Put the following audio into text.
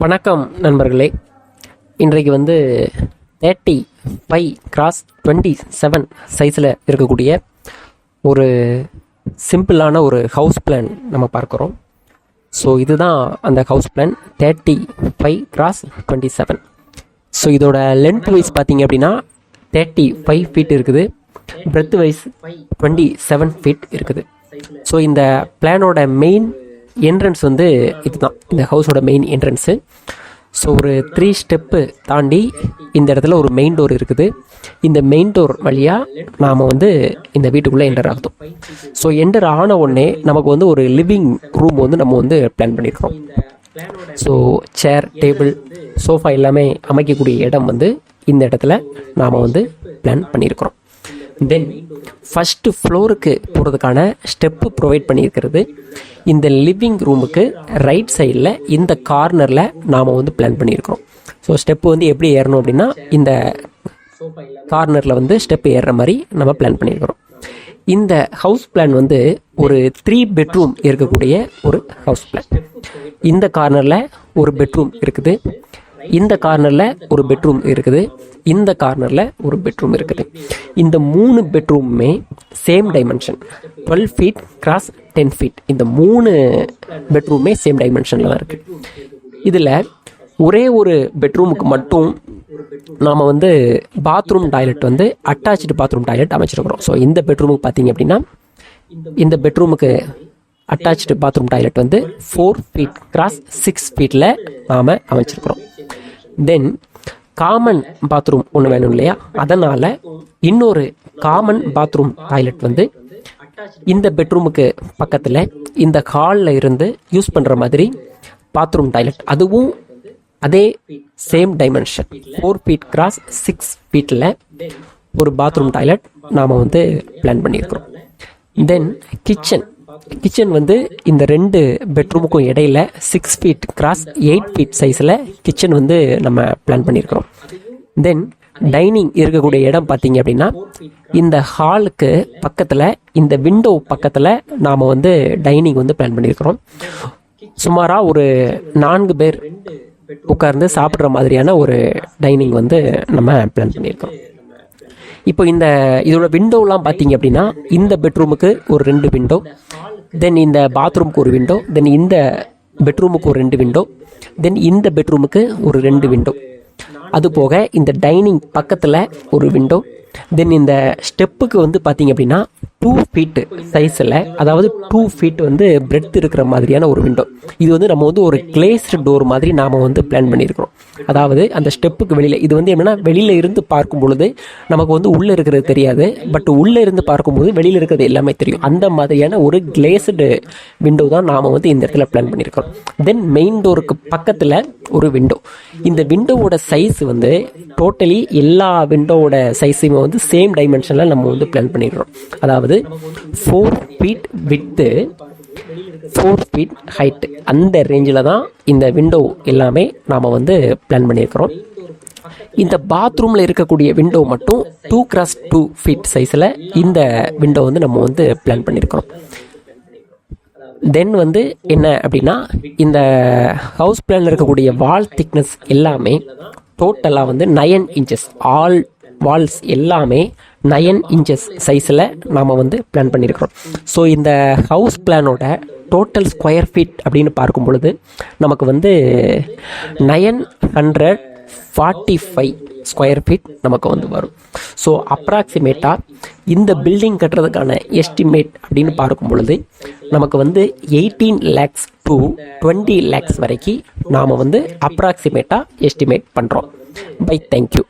வணக்கம் நண்பர்களே. இன்றைக்கு 35x27 சைஸில் இருக்கக்கூடிய ஒரு சிம்பிளான ஒரு ஹவுஸ் பிளான் நம்ம பார்க்குறோம். ஸோ இதுதான் அந்த ஹவுஸ் பிளான் 35x27. ஸோ இதோட லென்த் வைஸ் பார்த்தீங்க அப்படின்னா 35 ஃபீட் இருக்குது, பிரெத் வைஸ் 27 ஃபீட் இருக்குது. ஸோ இந்த பிளானோட மெயின் என்ட்ரன்ஸ் இதுதான், இந்த ஹவுஸோட மெயின் என்ட்ரன்ஸு. ஸோ ஒரு 3 ஸ்டெப்பு தாண்டி இந்த இடத்துல ஒரு மெயின் டோர் இருக்குது. இந்த மெயின் டோர் வழியாக நாம் இந்த வீட்டுக்குள்ளே என்டர் ஆகுதோம். ஸோ என்டர் ஆன உடனே நமக்கு ஒரு லிவிங் ரூம் நம்ம பிளான் பண்ணியிருக்கிறோம். ஸோ சேர், டேபிள், சோஃபா எல்லாமே அமைக்கக்கூடிய இடம் இந்த இடத்துல நாம் பிளான் பண்ணியிருக்கிறோம். தென் ஃபஸ்ட்டு ஃப்ளோருக்கு போகிறதுக்கான ஸ்டெப்பு ப்ரொவைட் பண்ணியிருக்கிறது இந்த லிவிங் ரூமுக்கு ரைட் சைடில் இந்த கார்னரில் நாம் பிளான் பண்ணியிருக்கிறோம். ஸோ ஸ்டெப்பு எப்படி ஏறணும் அப்படின்னா இந்த கார்னரில் ஸ்டெப்பு ஏறுற மாதிரி நம்ம பிளான் பண்ணியிருக்கிறோம். இந்த ஹவுஸ் பிளான் ஒரு 3 பெட்ரூம் இருக்கக்கூடிய ஒரு ஹவுஸ் பிளான். இந்த கார்னரில் ஒரு பெட்ரூம் இருக்குது, இந்த கார்னரில் ஒரு பெட்ரூம் இருக்குது, இந்த கார்னரில் ஒரு பெட்ரூம் இருக்குது. இந்த 3 பெட்ரூமுமே same dimension 12 feet cross 10 feet. இந்த 3 பெட்ரூமே சேம் டைமென்ஷனில் தான் இருக்குது. இதில் ஒரே ஒரு பெட்ரூமுக்கு மட்டும் நாம் bathroom toilet attach bathroom toilet அமைச்சிருக்கிறோம். ஸோ இந்த பெட்ரூமுக்கு பார்த்தீங்க அப்படின்னா இந்த பெட்ரூமுக்கு attach bathroom toilet 4 feet cross 6 ஃபீட்டில் நாம் அமைச்சிருக்கிறோம். தென் காமன் பாத்ரூம் ஒன்று வேணும் இல்லையா, அதனால் இன்னொரு காமன் பாத்ரூம் டாய்லெட் இந்த பெட்ரூமுக்கு பக்கத்தில் இந்த ஹாலில் இருந்து யூஸ் பண்ணுற மாதிரி பாத்ரூம் டாய்லெட், அதுவும் அதே சேம் டைமென்ஷன் 4 ஃபீட் கிராஸ் 6 ஃபீட்டில் ஒரு பாத்ரூம் டாய்லெட் நாம் பிளான் பண்ணியிருக்கிறோம். தென் கிச்சன் இந்த 2 பெட்ரூமுக்கும் இடையில 6 ஃபீட் கிராஸ் 8 ஃபீட் சைஸில் கிச்சன் நம்ம பிளான் பண்ணியிருக்கிறோம். தென் டைனிங் இருக்கக்கூடிய இடம் பார்த்தீங்க அப்படின்னா இந்த ஹாலுக்கு பக்கத்தில் இந்த விண்டோ பக்கத்தில் நாம் டைனிங் பிளான் பண்ணியிருக்கிறோம். சுமாராக ஒரு 4 பேர் உட்கார்ந்து சாப்பிட்ற மாதிரியான ஒரு டைனிங் நம்ம பிளான் பண்ணியிருக்கிறோம். இப்போ இதோட விண்டோலாம் பார்த்தீங்க அப்படின்னா இந்த பெட்ரூமுக்கு ஒரு 2 விண்டோ, தென் இந்த பாத்ரூமுக்கு ஒரு விண்டோ, தென் இந்த பெட்ரூமுக்கு ஒரு 2 விண்டோ, தென் இந்த பெட்ரூமுக்கு ஒரு 2 விண்டோ. அது போக இந்த டைனிங் பக்கத்தில் ஒரு விண்டோ, தென் இந்த ஸ்டெப்புக்கு பார்த்தீங்க அப்படின்னா 2 ஃபீட் சைஸில், அதாவது 2 ஃபீட் பிரெத் இருக்கிற மாதிரியான ஒரு விண்டோ. இது நம்ம ஒரு கிளேஸ்டு டோர் மாதிரி நாம் பிளான் பண்ணியிருக்கிறோம். அதாவது அந்த ஸ்டெப்புக்கு வெளியில் இது என்னென்னா வெளியில் இருந்து பார்க்கும் பொழுது நமக்கு உள்ளே இருக்கிறது தெரியாது, பட் உள்ளே இருந்து பார்க்கும்போது வெளியில் இருக்கிறது எல்லாமே தெரியும். அந்த மாதிரியான ஒரு கிளேஸ்டு விண்டோ தான் நாம் இந்த இடத்துல பிளான் பண்ணியிருக்கிறோம். தென் மெயின் டோருக்கு பக்கத்தில் ஒரு விண்டோ. இந்த விண்டோவோட சைஸ் டோட்டலி எல்லா விண்டோவோட சைஸையுமே சேம் டைமென்ஷனில் நம்ம பிளான் பண்ணியிருக்கிறோம். அதாவது 4 ஃபீட் வித்து 4 ஃபீட் ஹைட்டு, அந்த ரேஞ்சில் தான் இந்த விண்டோ எல்லாமே நாம் பிளான் பண்ணியிருக்கிறோம். இந்த பாத்ரூமில் இருக்கக்கூடிய விண்டோ மட்டும் 2x2 ஃபீட் சைஸில் இந்த விண்டோ நம்ம பிளான் பண்ணியிருக்கிறோம். தென் என்ன அப்படின்னா இந்த ஹவுஸ் பிளானில் இருக்கக்கூடிய வால் திக்னஸ் எல்லாமே டோட்டலாக 9 இன்ச்சஸ். ஆல் வால்ஸ் எல்லாமே 9 இன்ச்சஸ் சைஸில் நாம் பிளான் பண்ணியிருக்கிறோம். ஸோ இந்த ஹவுஸ் பிளானோட டோட்டல் ஸ்கொயர் ஃபீட் அப்படின்னு பார்க்கும் பொழுது நமக்கு 945 ஸ்கொயர் ஃபீட் நமக்கு வரும். ஸோ அப்ராக்சிமேட்டாக இந்த பில்டிங் கட்டுறதுக்கான எஸ்டிமேட் அப்படின்னு பார்க்கும் பொழுது நமக்கு 18 lakhs to 20 lakhs வரைக்கும் நாம் அப்ராக்சிமேட்டாக எஸ்டிமேட் பண்ணுறோம். தேங்க்யூ.